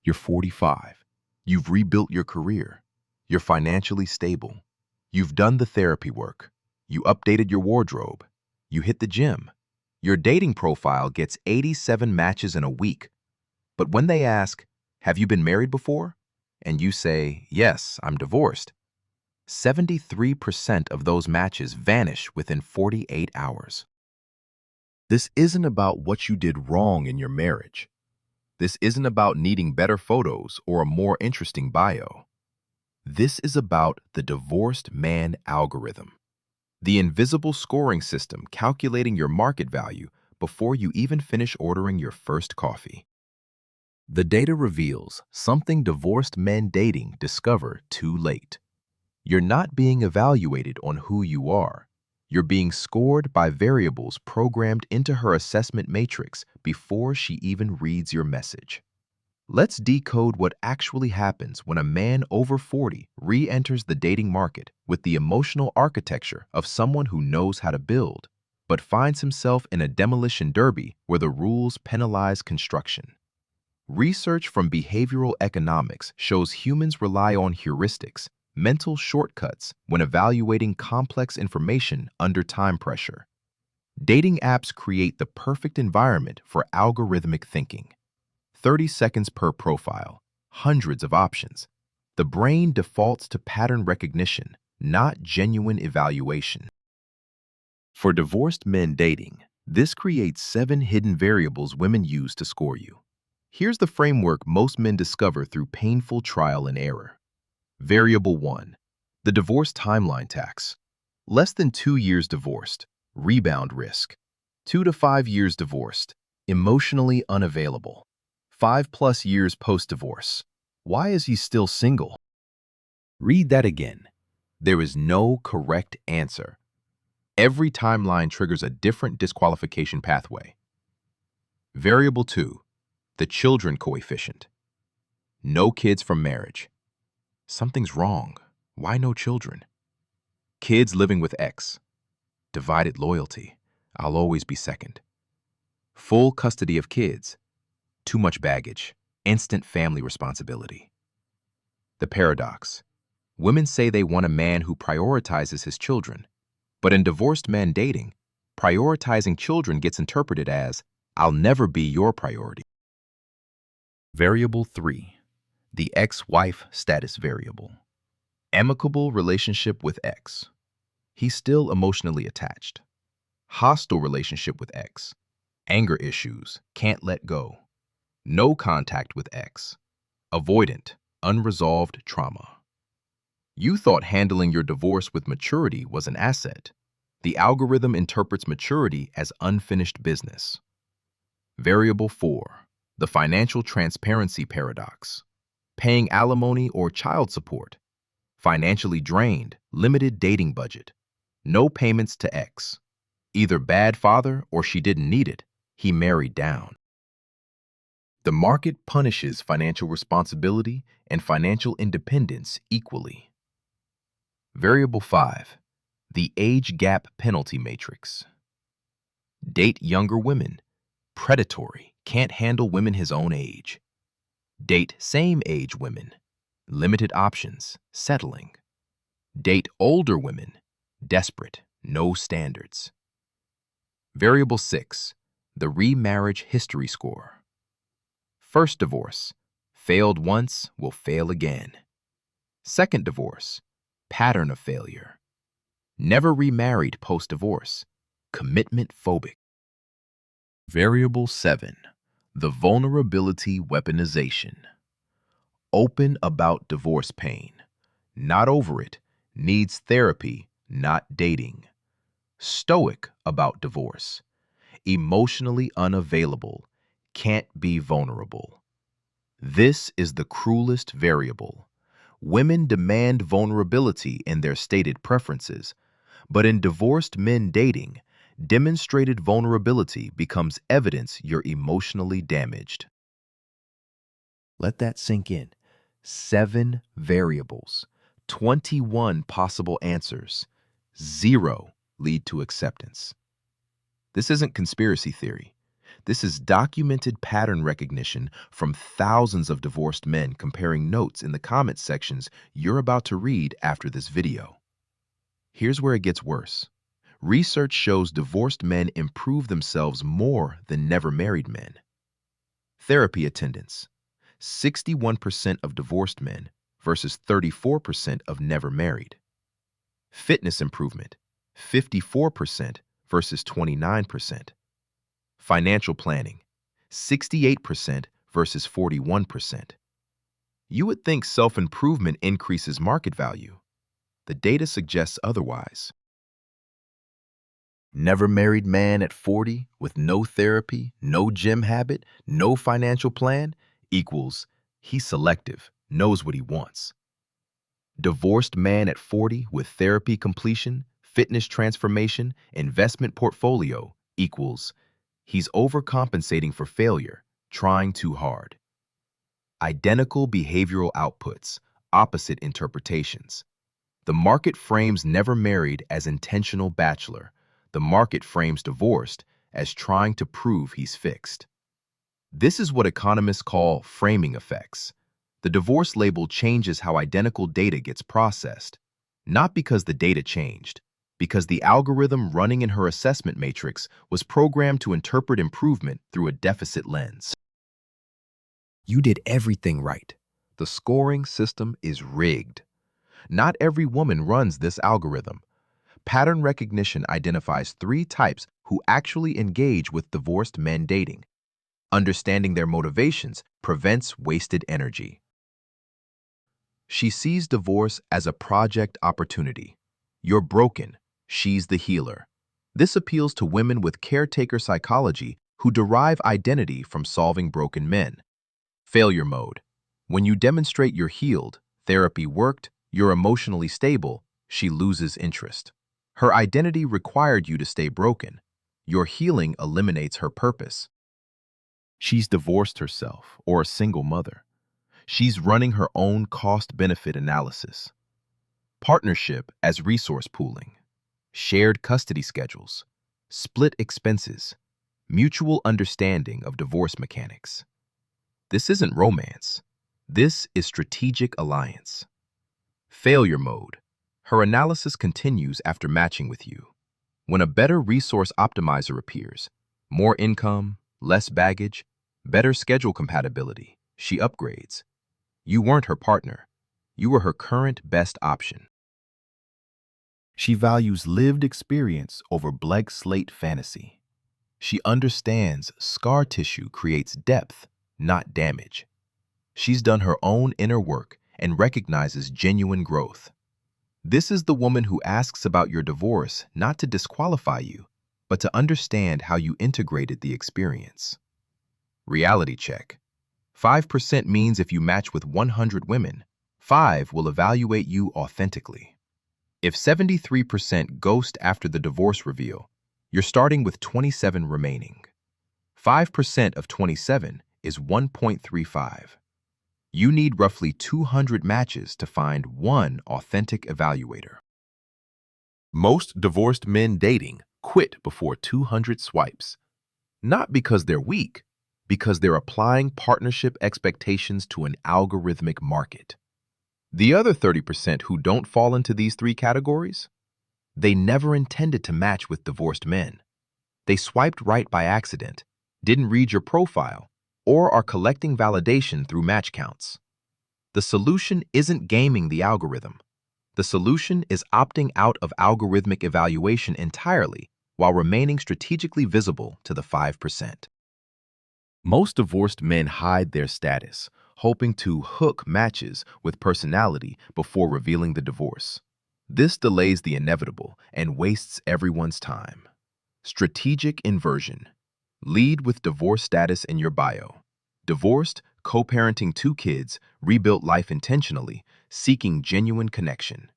You're 45. You've rebuilt your career. You're financially stable. You've done the therapy work. You updated your wardrobe. You hit the gym. Your dating profile gets 87 matches in a week. But when they ask, have you been married before? And you say, yes, I'm divorced, 73% of those matches vanish within 48 hours. This isn't about what you did wrong in your marriage. This isn't about needing better photos or a more interesting bio. This is about the divorced man algorithm, the invisible scoring system calculating your market value before you even finish ordering your first coffee. The data reveals something divorced men dating discover too late. You're not being evaluated on who you are. You're being scored by variables programmed into her assessment matrix before she even reads your message. Let's decode what actually happens when a man over 40 re-enters the dating market with the emotional architecture of someone who knows how to build, but finds himself in a demolition derby where the rules penalize construction. Research from behavioral economics shows humans rely on heuristics, mental shortcuts, when evaluating complex information under time pressure. Dating apps create the perfect environment for algorithmic thinking. 30 seconds per profile, hundreds of options. The brain defaults to pattern recognition, not genuine evaluation. For divorced men dating, this creates 7 hidden variables women use to score you. Here's the framework most men discover through painful trial and error. Variable 1, the divorce timeline tax. Less than 2 years divorced, rebound risk. 2 to 5 years divorced, emotionally unavailable. 5+ years post-divorce. Why is he still single? Read that again. There is no correct answer. Every timeline triggers a different disqualification pathway. Variable 2, the children coefficient. No kids from marriage. Something's wrong. Why no children? Kids living with ex. Divided loyalty. I'll always be second. Full custody of kids. Too much baggage. Instant family responsibility. The paradox. Women say they want a man who prioritizes his children, but in divorced men dating, prioritizing children gets interpreted as, I'll never be your priority. Variable 3, the ex-wife status variable. Amicable relationship with ex. He's still emotionally attached. Hostile relationship with ex. Anger issues, can't let go. No contact with ex. Avoidant, unresolved trauma. You thought handling your divorce with maturity was an asset. The algorithm interprets maturity as unfinished business. Variable 4, the financial transparency paradox. Paying alimony or child support. Financially drained, limited dating budget. No payments to ex. Either bad father or she didn't need it. He married down. The market punishes financial responsibility and financial independence equally. Variable 5, the age gap penalty matrix. Date younger women. Predatory, can't handle women his own age. Date same age women. Limited options, settling. Date older women. Desperate, no standards. Variable 6, the remarriage history score. First divorce, failed once, will fail again. Second divorce, pattern of failure. Never remarried post-divorce, commitment phobic. Variable 7, the vulnerability weaponization. Open about divorce pain, not over it, needs therapy, not dating. Stoic about divorce, emotionally unavailable, can't be vulnerable. This is the cruelest variable. Women demand vulnerability in their stated preferences, but in divorced men dating, demonstrated vulnerability becomes evidence you're emotionally damaged. Let that sink in. 7 variables, 21 possible answers, 0 lead to acceptance. This isn't conspiracy theory. This is documented pattern recognition from thousands of divorced men comparing notes in the comment sections you're about to read after this video. Here's where it gets worse. Research shows divorced men improve themselves more than never married men. Therapy attendance: 61% of divorced men versus 34% of never married. Fitness improvement: 54% versus 29%. Financial planning: 68% versus 41%. You would think self-improvement increases market value. The data suggests otherwise. Never married man at 40 with no therapy, no gym habit, no financial plan equals he's selective, knows what he wants. Divorced man at 40 with therapy completion, fitness transformation, investment portfolio equals he's overcompensating for failure, trying too hard. Identical behavioral outputs, opposite interpretations. The market frames never married as intentional bachelor. The market frames divorced as trying to prove he's fixed. This is what economists call framing effects. The divorce label changes how identical data gets processed, not because the data changed, because the algorithm running in her assessment matrix was programmed to interpret improvement through a deficit lens. You did everything right. The scoring system is rigged. Not every woman runs this algorithm. Pattern recognition identifies 3 types who actually engage with divorced men dating. Understanding their motivations prevents wasted energy. She sees divorce as a project opportunity. You're broken. She's the healer. This appeals to women with caretaker psychology who derive identity from solving broken men. Failure mode: when you demonstrate you're healed, therapy worked, you're emotionally stable, she loses interest. Her identity required you to stay broken. Your healing eliminates her purpose. She's divorced herself or a single mother. She's running her own cost-benefit analysis. Partnership as resource pooling, shared custody schedules, split expenses, mutual understanding of divorce mechanics. This isn't romance. This is strategic alliance. Failure mode: her analysis continues after matching with you. When a better resource optimizer appears, more income, less baggage, better schedule compatibility, she upgrades. You weren't her partner. You were her current best option. She values lived experience over blank slate fantasy. She understands scar tissue creates depth, not damage. She's done her own inner work and recognizes genuine growth. This is the woman who asks about your divorce not to disqualify you, but to understand how you integrated the experience. Reality check: 5% means if you match with 100 women, 5 will evaluate you authentically. If 73% ghost after the divorce reveal, you're starting with 27 remaining. 5% of 27 is 1.35. You need roughly 200 matches to find one authentic evaluator. Most divorced men dating quit before 200 swipes. Not because they're weak, because they're applying partnership expectations to an algorithmic market. The other 30% who don't fall into these 3 categories, they never intended to match with divorced men. They swiped right by accident, didn't read your profile, or are collecting validation through match counts. The solution isn't gaming the algorithm. The solution is opting out of algorithmic evaluation entirely while remaining strategically visible to the 5%. Most divorced men hide their status, hoping to hook matches with personality before revealing the divorce. This delays the inevitable and wastes everyone's time. Strategic inversion: lead with divorce status in your bio. Divorced, co-parenting 2 kids, rebuilt life intentionally, seeking genuine connection.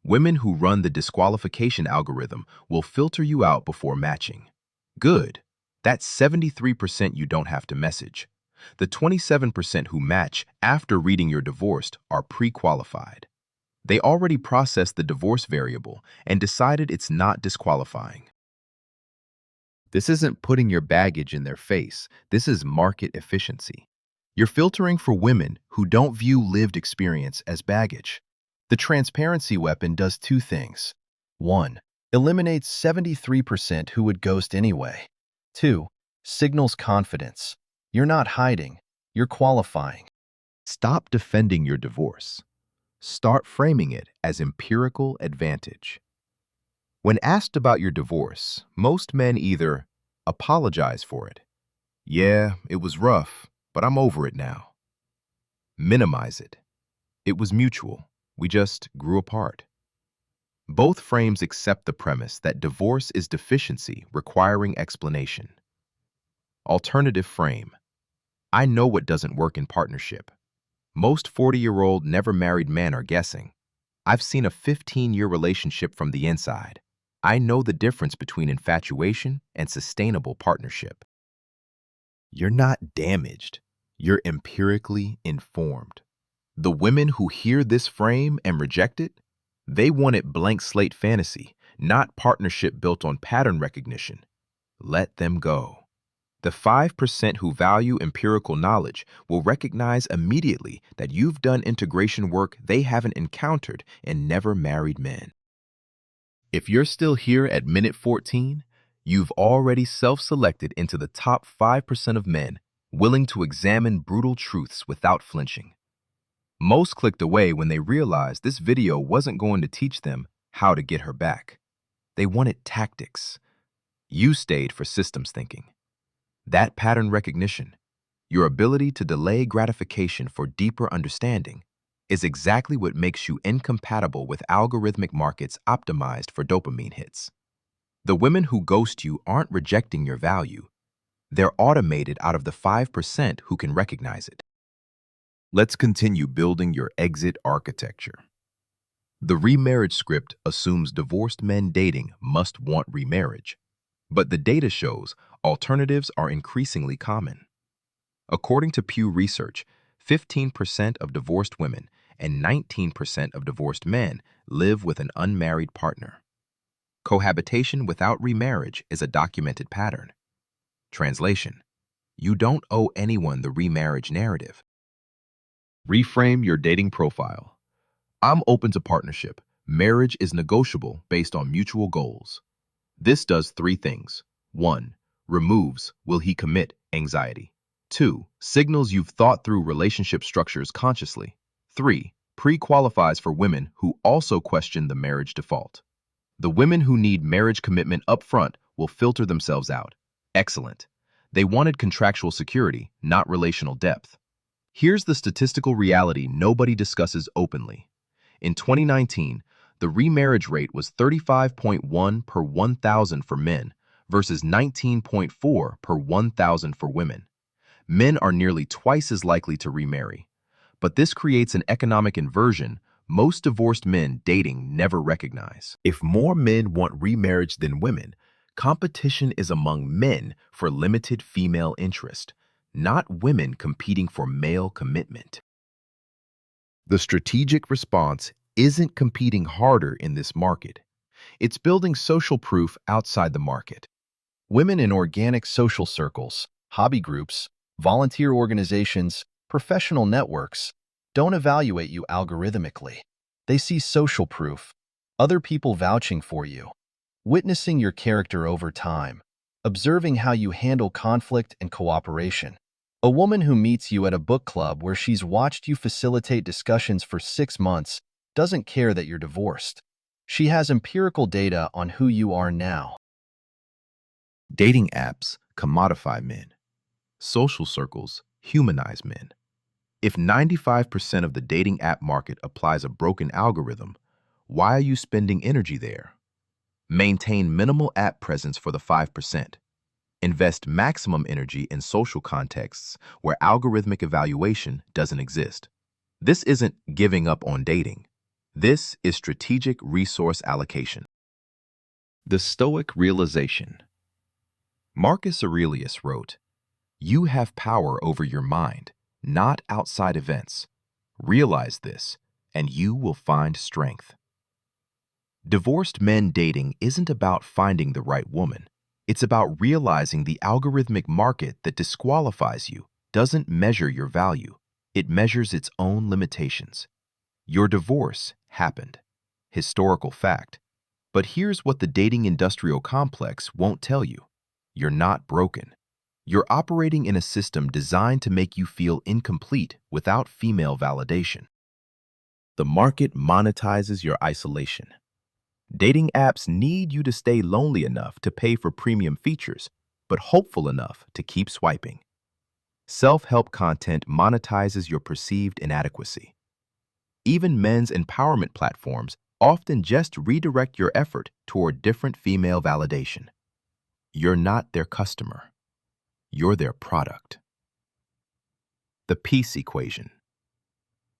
Women who run the disqualification algorithm will filter you out before matching. Good. That's 73% you don't have to message. The 27% who match after reading your divorced are pre-qualified. They already processed the divorce variable and decided it's not disqualifying. This isn't putting your baggage in their face. This is market efficiency. You're filtering for women who don't view lived experience as baggage. The transparency weapon does two things. 1. Eliminates 73% who would ghost anyway. 2. Signals confidence. You're not hiding. You're qualifying. Stop defending your divorce. Start framing it as empirical advantage. When asked about your divorce, most men either apologize for it. Yeah, it was rough, but I'm over it now. Minimize it. It was mutual. We just grew apart. Both frames accept the premise that divorce is deficiency requiring explanation. Alternative frame. I know what doesn't work in partnership. Most 40-year-old never married men are guessing. I've seen a 15-year relationship from the inside. I know the difference between infatuation and sustainable partnership. You're not damaged. You're empirically informed. The women who hear this frame and reject it, they wanted blank slate fantasy, not partnership built on pattern recognition. Let them go. The 5% who value empirical knowledge will recognize immediately that you've done integration work they haven't encountered in never married men. If you're still here at minute 14, you've already self-selected into the top 5% of men willing to examine brutal truths without flinching. Most clicked away when they realized this video wasn't going to teach them how to get her back. They wanted tactics. You stayed for systems thinking. That pattern recognition, your ability to delay gratification for deeper understanding, is exactly what makes you incompatible with algorithmic markets optimized for dopamine hits. The women who ghost you aren't rejecting your value. They're automated out of the 5% who can recognize it. Let's continue building your exit architecture. The remarriage script assumes divorced men dating must want remarriage, but the data shows alternatives are increasingly common. According to Pew Research, 15% of divorced women and 19% of divorced men live with an unmarried partner. Cohabitation without remarriage is a documented pattern. Translation: you don't owe anyone the remarriage narrative. Reframe your dating profile. I'm open to partnership. Marriage is negotiable based on mutual goals. This does three things. 1. Removes will he commit anxiety. 2. Signals you've thought through relationship structures consciously. 3. Pre-qualifies for women who also question the marriage default. The women who need marriage commitment upfront will filter themselves out. Excellent. They wanted contractual security, not relational depth. Here's the statistical reality nobody discusses openly. In 2019, the remarriage rate was 35.1 per 1,000 for men versus 19.4 per 1,000 for women. Men are nearly twice as likely to remarry. But this creates an economic inversion most divorced men dating never recognize. If more men want remarriage than women, competition is among men for limited female interest, not women competing for male commitment. The strategic response isn't competing harder in this market. It's building social proof outside the market. Women in organic social circles, hobby groups, volunteer organizations, professional networks don't evaluate you algorithmically. They see social proof, other people vouching for you, witnessing your character over time, observing how you handle conflict and cooperation. A woman who meets you at a book club where she's watched you facilitate discussions for 6 months doesn't care that you're divorced. She has empirical data on who you are now. Dating apps commodify men. Social circles humanize men. If 95% of the dating app market applies a broken algorithm, why are you spending energy there? Maintain minimal app presence for the 5%. Invest maximum energy in social contexts where algorithmic evaluation doesn't exist. This isn't giving up on dating. This is strategic resource allocation. The Stoic Realization. Marcus Aurelius wrote, "You have power over your mind, not outside events. Realize this, and you will find strength." Divorced men dating isn't about finding the right woman. It's about realizing the algorithmic market that disqualifies you doesn't measure your value. It measures its own limitations. Your divorce happened. Historical fact. But here's what the dating industrial complex won't tell you. You're not broken. You're operating in a system designed to make you feel incomplete without female validation. The market monetizes your isolation. Dating apps need you to stay lonely enough to pay for premium features, but hopeful enough to keep swiping. Self-help content monetizes your perceived inadequacy. Even men's empowerment platforms often just redirect your effort toward different female validation. You're not their customer. You're their product. The peace equation.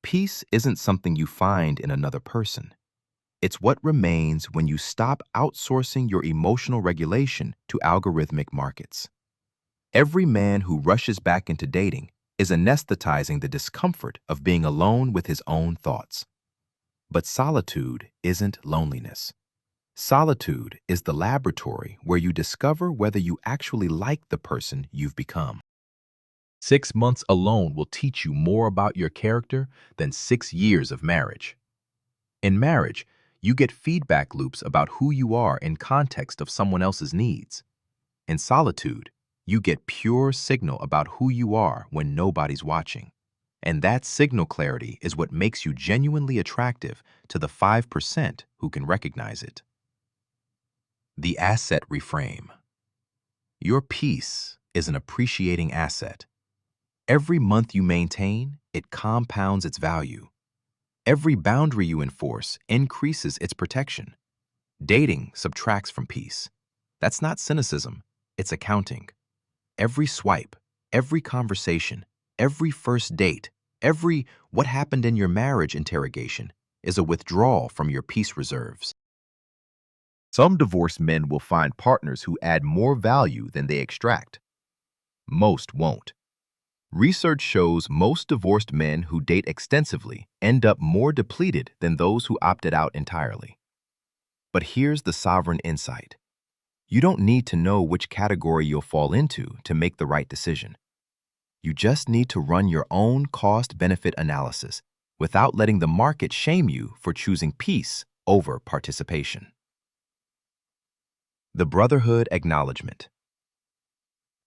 Peace isn't something you find in another person. It's what remains when you stop outsourcing your emotional regulation to algorithmic markets. Every man who rushes back into dating is anesthetizing the discomfort of being alone with his own thoughts. But solitude isn't loneliness. Solitude is the laboratory where you discover whether you actually like the person you've become. 6 months alone will teach you more about your character than 6 years of marriage. In marriage, you get feedback loops about who you are in context of someone else's needs. In solitude, you get pure signal about who you are when nobody's watching. And that signal clarity is what makes you genuinely attractive to the 5% who can recognize it. The asset reframe. Your peace is an appreciating asset. Every month you maintain, it compounds its value. Every boundary you enforce increases its protection. Dating subtracts from peace. That's not cynicism, it's accounting. Every swipe, every conversation, every first date, every "what happened in your marriage" interrogation is a withdrawal from your peace reserves. Some divorced men will find partners who add more value than they extract. Most won't. Research shows most divorced men who date extensively end up more depleted than those who opted out entirely. But here's the sovereign insight. You don't need to know which category you'll fall into to make the right decision. You just need to run your own cost-benefit analysis without letting the market shame you for choosing peace over participation. The Brotherhood Acknowledgement.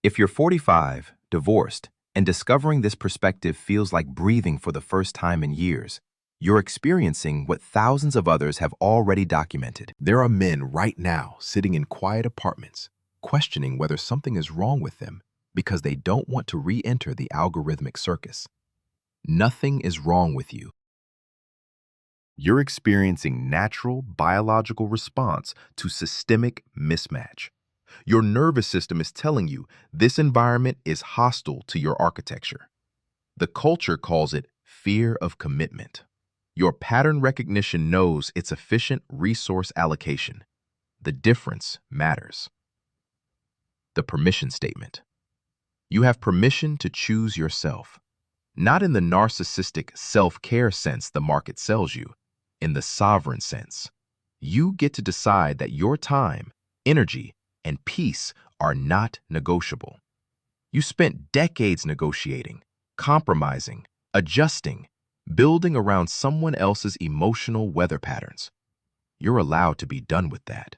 If you're 45, divorced, and discovering this perspective feels like breathing for the first time in years, you're experiencing what thousands of others have already documented. There are men right now sitting in quiet apartments, questioning whether something is wrong with them because they don't want to re-enter the algorithmic circus. Nothing is wrong with you. You're experiencing natural biological response to systemic mismatch. Your nervous system is telling you this environment is hostile to your architecture. The culture calls it fear of commitment. Your pattern recognition knows it's efficient resource allocation. The difference matters. The permission statement. You have permission to choose yourself. Not in the narcissistic self-care sense the market sells you, in the sovereign sense. You get to decide that your time, energy, and peace are not negotiable. You spent decades negotiating, compromising, adjusting, building around someone else's emotional weather patterns. You're allowed to be done with that.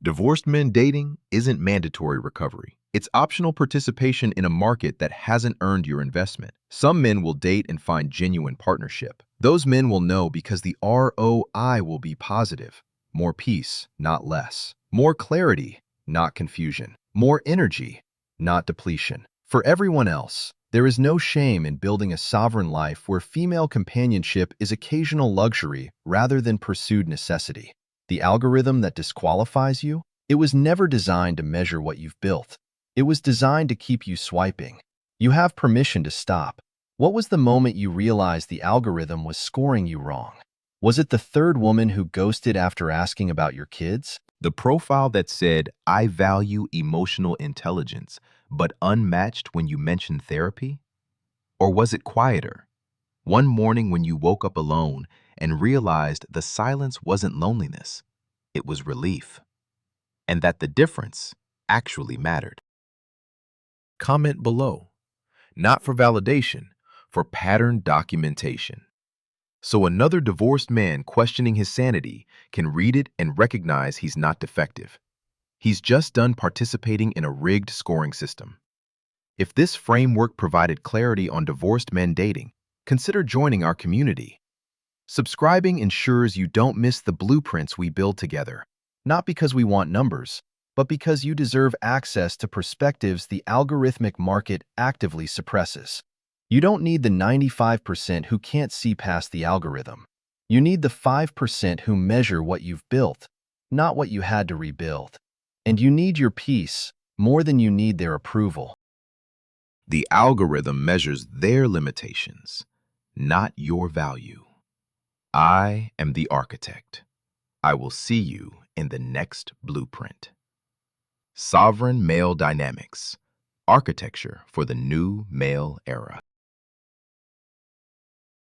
Divorced men dating isn't mandatory recovery. It's optional participation in a market that hasn't earned your investment. Some men will date and find genuine partnership. Those men will know because the ROI will be positive. More peace, not less. More clarity, not confusion. More energy, not depletion. For everyone else, there is no shame in building a sovereign life where female companionship is occasional luxury rather than pursued necessity. The algorithm that disqualifies you, it was never designed to measure what you've built. It was designed to keep you swiping. You have permission to stop. What was the moment you realized the algorithm was scoring you wrong? Was it the third woman who ghosted after asking about your kids? The profile that said, "I value emotional intelligence," but unmatched when you mentioned therapy? Or was it quieter? One morning when you woke up alone and realized the silence wasn't loneliness, it was relief. and that the difference actually mattered. Comment below, not for validation, for pattern documentation. So another divorced man questioning his sanity can read it and recognize he's not defective. He's just done participating in a rigged scoring system. If this framework provided clarity on divorced men dating, consider joining our community. Subscribing ensures you don't miss the blueprints we build together, not because we want numbers, but because you deserve access to perspectives the algorithmic market actively suppresses. You don't need the 95% who can't see past the algorithm. You need the 5% who measure what you've built, not what you had to rebuild. And you need your peace more than you need their approval. The algorithm measures their limitations, not your value. I am the architect. I will see you in the next blueprint. Sovereign Male Dynamics, Architecture for the New Male Era.